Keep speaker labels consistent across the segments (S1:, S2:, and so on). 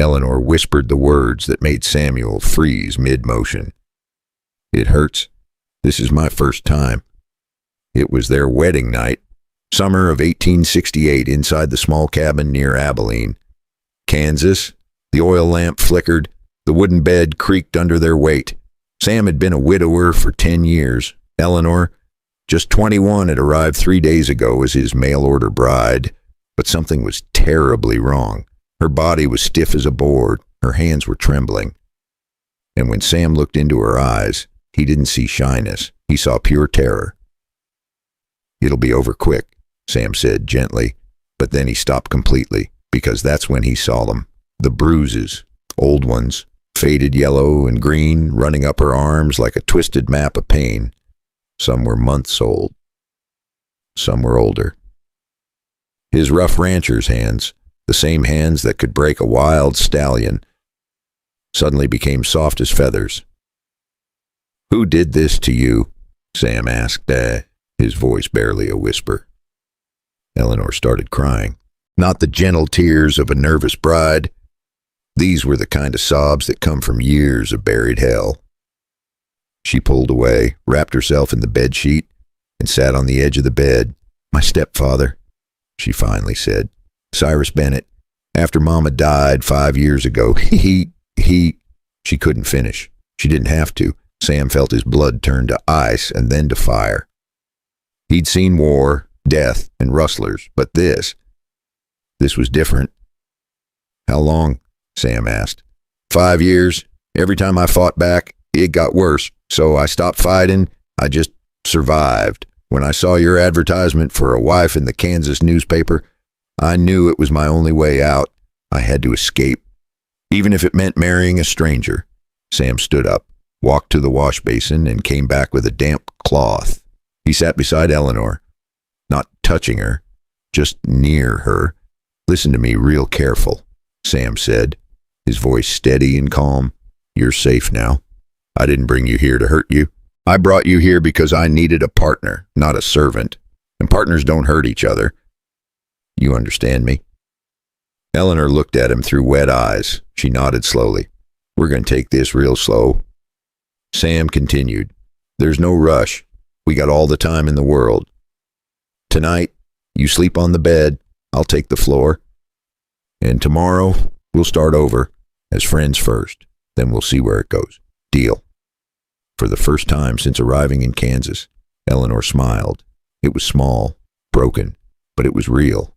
S1: Eleanor whispered the words that made Samuel freeze mid-motion. "It hurts. This is my first time." It was their wedding night, summer of 1868, inside the small cabin near Abilene, Kansas. The oil lamp flickered. The wooden bed creaked under their weight. Sam had been a widower for 10 years. Eleanor, just 21, had arrived 3 days ago as his mail-order bride, but something was terribly wrong. Her body was stiff as a board. Her hands were trembling. And when Sam looked into her eyes, he didn't see shyness. He saw pure terror. "It'll be over quick," Sam said gently, but then he stopped completely, because that's when he saw them. The bruises, old ones, faded yellow and green, running up her arms like a twisted map of pain. Some were months old. Some were older. His rough rancher's hands, the same hands that could break a wild stallion, suddenly became soft as feathers. "Who did this to you?" Sam asked, his voice barely a whisper. Eleanor started crying. Not the gentle tears of a nervous bride. These were the kind of sobs that come from years of buried hell. She pulled away, wrapped herself in the bedsheet, and sat on the edge of the bed. "My stepfather," she finally said. "Cyrus Bennett. After Mama died 5 years ago, he... She couldn't finish. She didn't have to. Sam felt his blood turn to ice and then to fire. He'd seen war, death, and rustlers, but this was different. "How long?" Sam asked. 5 years. Every time I fought back, it got worse. So I stopped fighting. I just survived. When I saw your advertisement for a wife in the Kansas newspaper, I knew it was my only way out. I had to escape, even if it meant marrying a stranger." Sam stood up, walked to the wash basin, and came back with a damp cloth. He sat beside Eleanor, not touching her, just near her. "Listen to me real careful," Sam said, his voice steady and calm. "You're safe now. I didn't bring you here to hurt you. I brought you here because I needed a partner, not a servant. And partners don't hurt each other. You understand me?" Eleanor looked at him through wet eyes. She nodded slowly. "We're going to take this real slow." Sam continued. "There's no rush. We got all the time in the world. Tonight, you sleep on the bed. I'll take the floor. And tomorrow, we'll start over, as friends first. Then we'll see where it goes. Deal?" For the first time since arriving in Kansas, Eleanor smiled. It was small, broken, but it was real.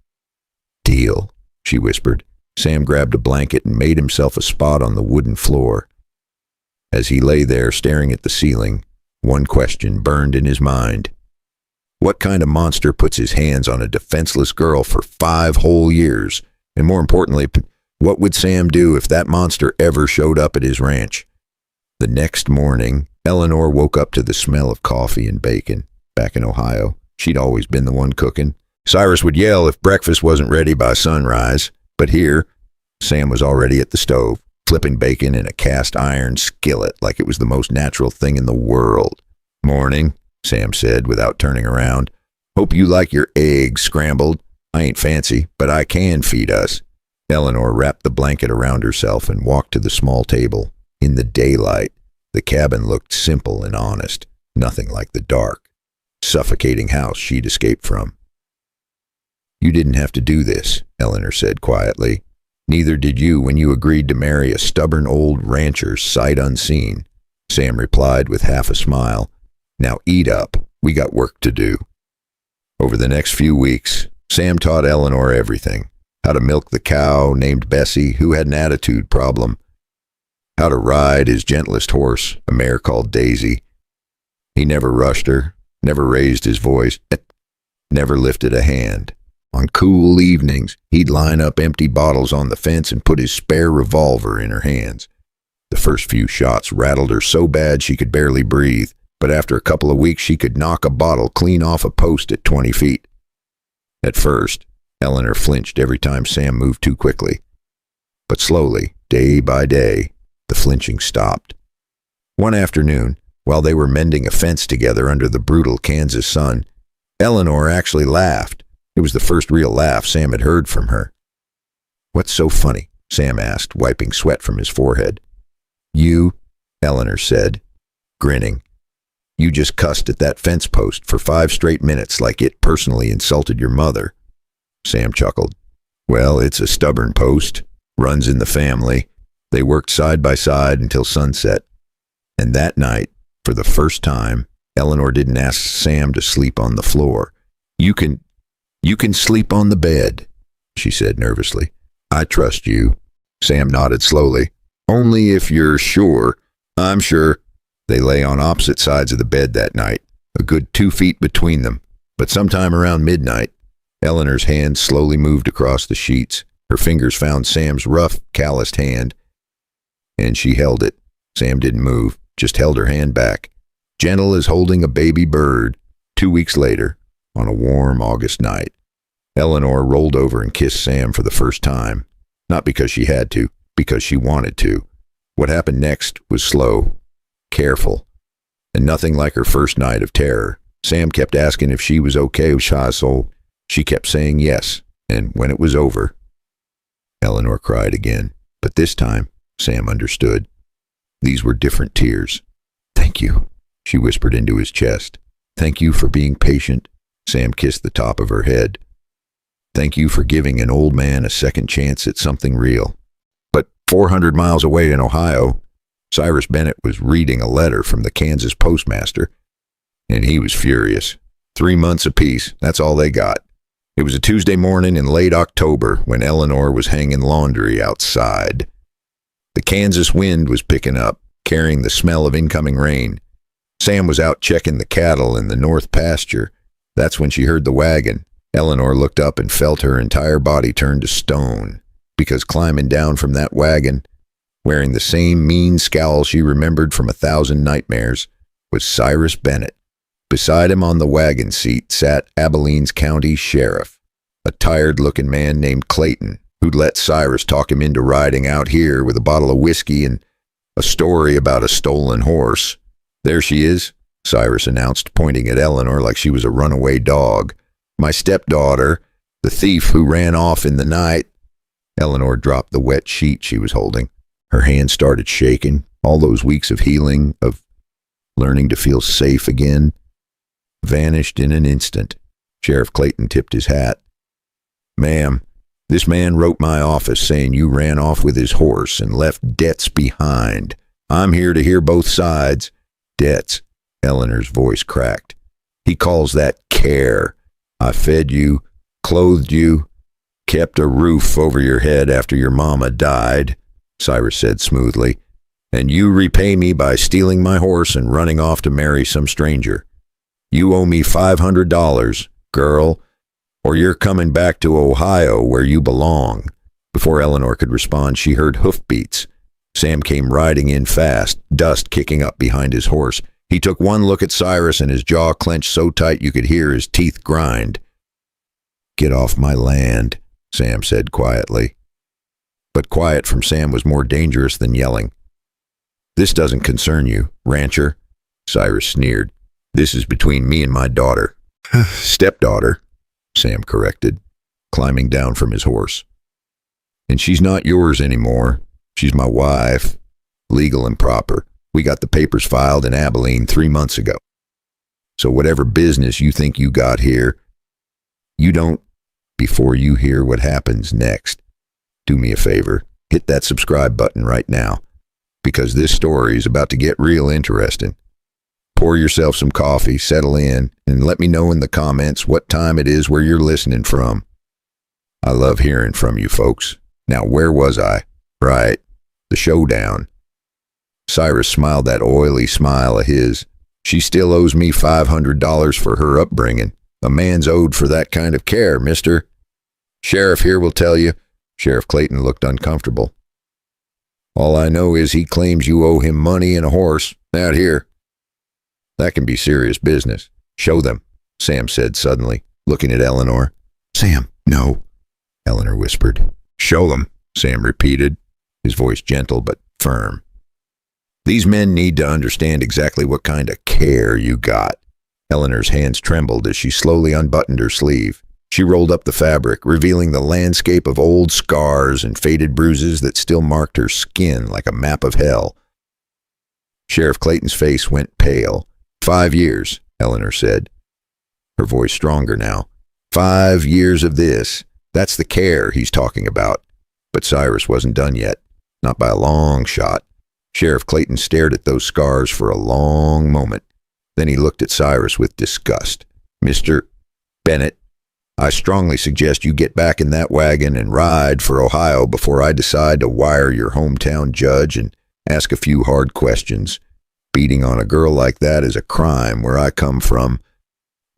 S1: "Deal," she whispered. Sam grabbed a blanket and made himself a spot on the wooden floor. As he lay there staring at the ceiling, one question burned in his mind. What kind of monster puts his hands on a defenseless girl for 5 whole years? And more importantly, what would Sam do if that monster ever showed up at his ranch? The next morning, Eleanor woke up to the smell of coffee and bacon. Back in Ohio, she'd always been the one cooking. Cyrus would yell if breakfast wasn't ready by sunrise. But here, Sam was already at the stove, flipping bacon in a cast iron skillet like it was the most natural thing in the world. "Morning," Sam said without turning around. "Hope you like your eggs scrambled. I ain't fancy, but I can feed us." Eleanor wrapped the blanket around herself and walked to the small table. In the daylight, the cabin looked simple and honest, nothing like the dark, suffocating house she'd escaped from. "You didn't have to do this," Eleanor said quietly. "Neither did you when you agreed to marry a stubborn old rancher sight unseen." Sam replied with half a smile. "Now eat up. We got work to do." Over the next few weeks, Sam taught Eleanor everything. How to milk the cow named Bessie, who had an attitude problem. How to ride his gentlest horse, a mare called Daisy. He never rushed her, never raised his voice, never lifted a hand. On cool evenings, he'd line up empty bottles on the fence and put his spare revolver in her hands. The first few shots rattled her so bad she could barely breathe, but after a couple of weeks she could knock a bottle clean off a post at 20 feet. At first, Eleanor flinched every time Sam moved too quickly. But slowly, day by day, the flinching stopped. One afternoon, while they were mending a fence together under the brutal Kansas sun, Eleanor actually laughed. It was the first real laugh Sam had heard from her. "What's so funny?" Sam asked, wiping sweat from his forehead. You, Eleanor said, grinning. You just cussed at that fence post for 5 straight minutes like it personally insulted your mother. Sam chuckled. Well, it's a stubborn post. Runs in the family. They worked side by side until sunset. And that night, for the first time, Eleanor didn't ask Sam to sleep on the floor. You can sleep on the bed, she said nervously. I trust you. Sam nodded slowly. Only if you're sure. I'm sure. They lay on opposite sides of the bed that night, a good 2 feet between them. But sometime around midnight, Eleanor's hand slowly moved across the sheets. Her fingers found Sam's rough, calloused hand, and she held it. Sam didn't move, just held her hand back, gentle as holding a baby bird. 2 weeks later, on a warm August night, Eleanor rolled over and kissed Sam for the first time. Not because she had to, because she wanted to. What happened next was slow, careful, and nothing like her first night of terror. Sam kept asking if she was okay with so she kept saying yes, and when it was over, Eleanor cried again. But this time, Sam understood. These were different tears. Thank you, she whispered into his chest. Thank you for being patient. Sam kissed the top of her head. Thank you for giving an old man a second chance at something real. But 400 miles away in Ohio, Cyrus Bennett was reading a letter from the Kansas postmaster, and he was furious. 3 months apiece, that's all they got. It was a Tuesday morning in late October when Eleanor was hanging laundry outside. The Kansas wind was picking up, carrying the smell of incoming rain. Sam was out checking the cattle in the north pasture. That's when she heard the wagon. Eleanor looked up and felt her entire body turn to stone, because climbing down from that wagon, wearing the same mean scowl she remembered from 1,000 nightmares, was Cyrus Bennett. Beside him on the wagon seat sat Abilene's county sheriff, a tired-looking man named Clayton, who'd let Cyrus talk him into riding out here with a bottle of whiskey and a story about a stolen horse. There she is, Cyrus announced, pointing at Eleanor like she was a runaway dog. My stepdaughter, the thief who ran off in the night. Eleanor dropped the wet sheet she was holding. Her hand started shaking. All those weeks of healing, of learning to feel safe again, vanished in an instant. Sheriff Clayton tipped his hat. Ma'am, this man wrote my office saying you ran off with his horse and left debts behind. I'm here to hear both sides. Debts. Eleanor's voice cracked. He calls that care. I fed you, clothed you, kept a roof over your head after your mama died, Cyrus said smoothly, and you repay me by stealing my horse and running off to marry some stranger. You owe me $500, girl, or you're coming back to Ohio where you belong. Before Eleanor could respond, she heard hoofbeats. Sam came riding in fast, dust kicking up behind his horse. He took one look at Cyrus and his jaw clenched so tight you could hear his teeth grind. Get off my land, Sam said quietly. But quiet from Sam was more dangerous than yelling. This doesn't concern you, rancher, Cyrus sneered. This is between me and my daughter. Stepdaughter, Sam corrected, climbing down from his horse. And she's not yours anymore. She's my wife, legal and proper. We got the papers filed in Abilene 3 months ago. So whatever business you think you got here, you don't before you hear what happens next. Do me a favor, hit that subscribe button right now, because this story is about to get real interesting. Pour yourself some coffee, settle in, and let me know in the comments what time it is where you're listening from. I love hearing from you folks. Now, where was I? Right, the showdown. Cyrus smiled that oily smile of his. She still owes me $500 for her upbringing. A man's owed for that kind of care, mister. Sheriff here will tell you. Sheriff Clayton looked uncomfortable. All I know is he claims you owe him money and a horse. Out here. That can be serious business. Show them, Sam said suddenly, looking at Eleanor. Sam, no, Eleanor whispered. Show them, Sam repeated, his voice gentle but firm. These men need to understand exactly what kind of care you got. Eleanor's hands trembled as she slowly unbuttoned her sleeve. She rolled up the fabric, revealing the landscape of old scars and faded bruises that still marked her skin like a map of hell. Sheriff Clayton's face went pale. 5 years, Eleanor said, her voice stronger now. 5 years of this. That's the care he's talking about. But Cyrus wasn't done yet. Not by a long shot. Sheriff Clayton stared at those scars for a long moment. Then he looked at Cyrus with disgust. Mr. Bennett, I strongly suggest you get back in that wagon and ride for Ohio before I decide to wire your hometown judge and ask a few hard questions. Beating on a girl like that is a crime where I come from.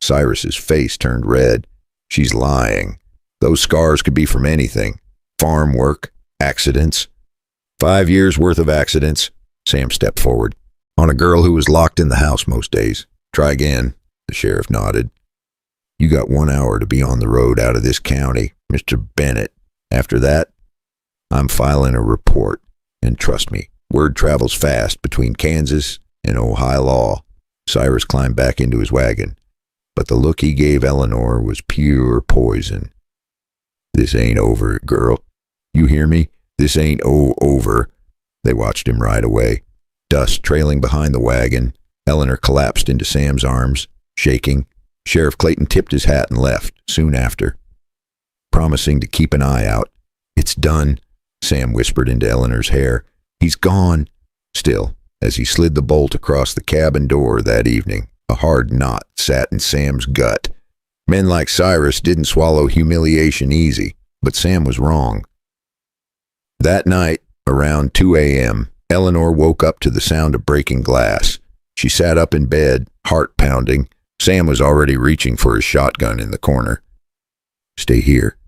S1: Cyrus's face turned red. She's lying. Those scars could be from anything. Farm work, accidents. 5 years worth of accidents. Sam stepped forward. On a girl who was locked in the house most days. Try again, the sheriff nodded. You got 1 hour to be on the road out of this county, Mr. Bennett. After that, I'm filing a report. And trust me, word travels fast between Kansas and Ohio law. Cyrus climbed back into his wagon, but the look he gave Eleanor was pure poison. This ain't over, girl. You hear me? This ain't over. They watched him ride away. Dust trailing behind the wagon. Eleanor collapsed into Sam's arms, shaking. Sheriff Clayton tipped his hat and left soon after, promising to keep an eye out. It's done, Sam whispered into Eleanor's hair. He's gone. Still, as he slid the bolt across the cabin door that evening, a hard knot sat in Sam's gut. Men like Cyrus didn't swallow humiliation easy, but Sam was wrong. That night, around 2 a.m., Eleanor woke up to the sound of breaking glass. She sat up in bed, heart pounding. Sam was already reaching for his shotgun in the corner. Stay here,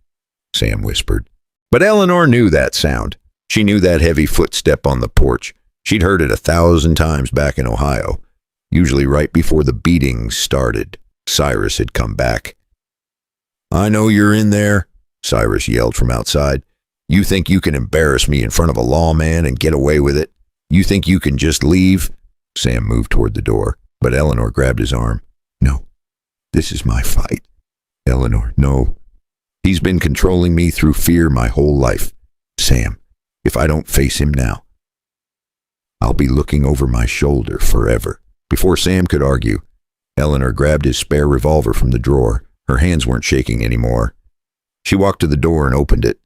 S1: Sam whispered. But Eleanor knew that sound. She knew that heavy footstep on the porch. She'd heard it 1,000 times back in Ohio, usually right before the beatings started. Cyrus had come back. I know you're in there, Cyrus yelled from outside. You think you can embarrass me in front of a lawman and get away with it? You think you can just leave? Sam moved toward the door, but Eleanor grabbed his arm. No, this is my fight. Eleanor, no. He's been controlling me through fear my whole life. Sam, if I don't face him now, I'll be looking over my shoulder forever. Before Sam could argue, Eleanor grabbed his spare revolver from the drawer. Her hands weren't shaking anymore. She walked to the door and opened it.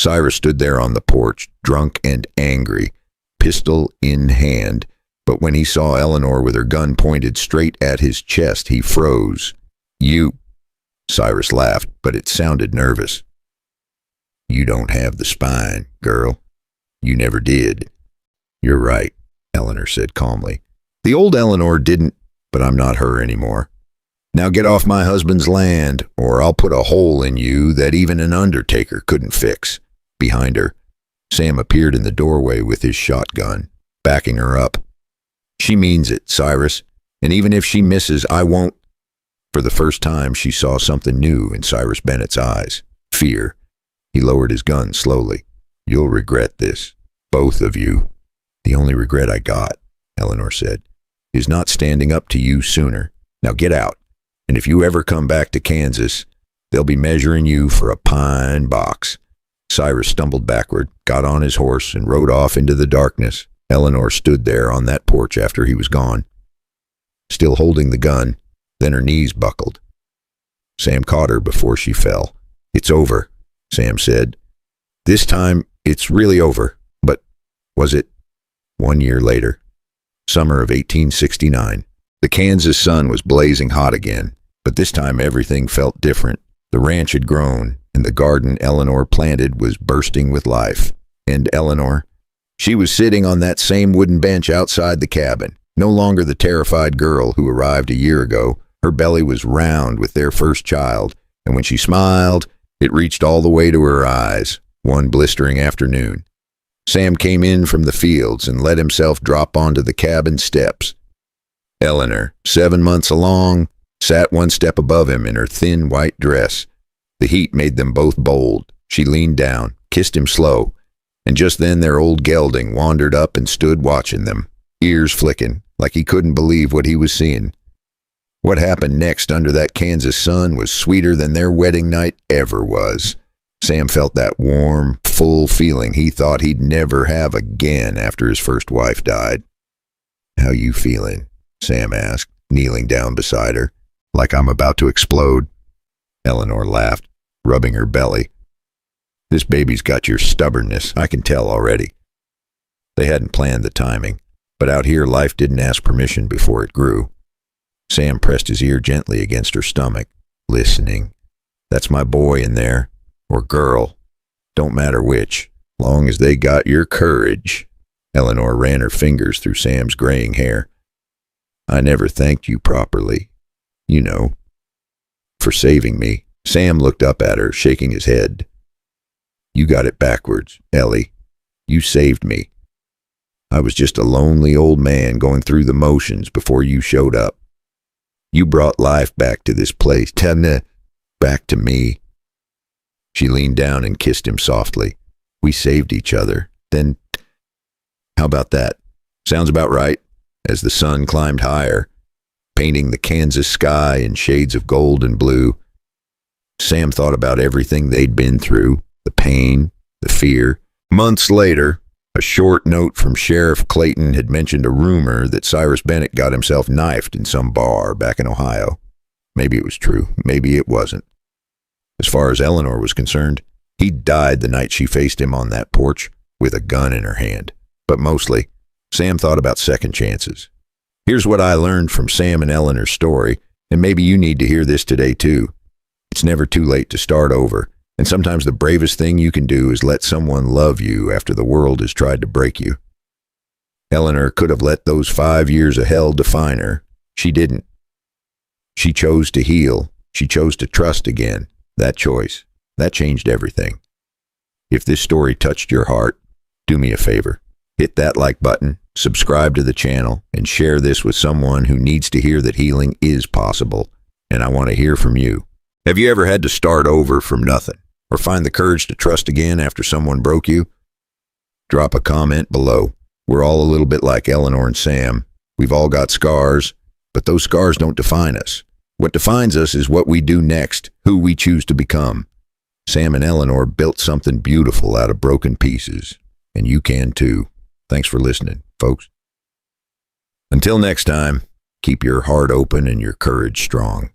S1: Cyrus stood there on the porch, drunk and angry, pistol in hand. But when he saw Eleanor with her gun pointed straight at his chest, he froze. You, Cyrus laughed, but it sounded nervous. You don't have the spine, girl. You never did. You're right, Eleanor said calmly. The old Eleanor didn't, but I'm not her anymore. Now get off my husband's land, or I'll put a hole in you that even an undertaker couldn't fix. Behind her, Sam appeared in the doorway with his shotgun, backing her up. She means it, Cyrus, and even if she misses, I won't. For the first time, she saw something new in Cyrus Bennett's eyes. Fear. He lowered his gun slowly. You'll regret this. Both of you. The only regret I got, Eleanor said, is not standing up to you sooner. Now get out. And if you ever come back to Kansas, they'll be measuring you for a pine box. Cyrus stumbled backward, got on his horse, and rode off into the darkness. Eleanor stood there on that porch after he was gone, still holding the gun. Then her knees buckled. Sam caught her before she fell. It's over, Sam said. This time, it's really over. But was it? 1 year later, summer of 1869. The Kansas sun was blazing hot again, but this time everything felt different. The ranch had grown, and the garden Eleanor planted was bursting with life. And Eleanor? She was sitting on that same wooden bench outside the cabin, no longer the terrified girl who arrived a year ago. Her belly was round with their first child, and when she smiled, it reached all the way to her eyes, one blistering afternoon. Sam came in from the fields and let himself drop onto the cabin steps. Eleanor, 7 months along, sat one step above him in her thin white dress. The heat made them both bold. She leaned down, kissed him slow, and just then their old gelding wandered up and stood watching them, ears flicking, like he couldn't believe what he was seeing. What happened next under that Kansas sun was sweeter than their wedding night ever was. Sam felt that warm, full feeling he thought he'd never have again after his first wife died. "How you feeling?" Sam asked, kneeling down beside her. "Like I'm about to explode." Eleanor laughed, rubbing her belly. "This baby's got your stubbornness, I can tell already." They hadn't planned the timing, but out here life didn't ask permission before it grew. Sam pressed his ear gently against her stomach, listening. "That's my boy in there, or girl. Don't matter which, long as they got your courage." Eleanor ran her fingers through Sam's graying hair. "I never thanked you properly, you know, for saving me." Sam looked up at her, shaking his head. "You got it backwards, Ellie. You saved me. I was just a lonely old man going through the motions before you showed up. You brought life back to this place, back to me." She leaned down and kissed him softly. "We saved each other. Then, how about that? Sounds about right." As the sun climbed higher, painting the Kansas sky in shades of gold and blue, Sam thought about everything they'd been through, the pain, the fear. Months later, a short note from Sheriff Clayton had mentioned a rumor that Cyrus Bennett got himself knifed in some bar back in Ohio. Maybe it was true, maybe it wasn't. As far as Eleanor was concerned, he died the night she faced him on that porch with a gun in her hand. But mostly, Sam thought about second chances. Here's what I learned from Sam and Eleanor's story, and maybe you need to hear this today too. It's never too late to start over, and sometimes the bravest thing you can do is let someone love you after the world has tried to break you. Eleanor could have let those 5 years of hell define her. She didn't. She chose to heal. She chose to trust again. That choice, that changed everything. If this story touched your heart, do me a favor. Hit that like button, subscribe to the channel, and share this with someone who needs to hear that healing is possible. And I want to hear from you. Have you ever had to start over from nothing, or find the courage to trust again after someone broke you? Drop a comment below. We're all a little bit like Eleanor and Sam. We've all got scars, but those scars don't define us. What defines us is what we do next, who we choose to become. Sam and Eleanor built something beautiful out of broken pieces, and you can too. Thanks for listening, folks. Until next time, keep your heart open and your courage strong.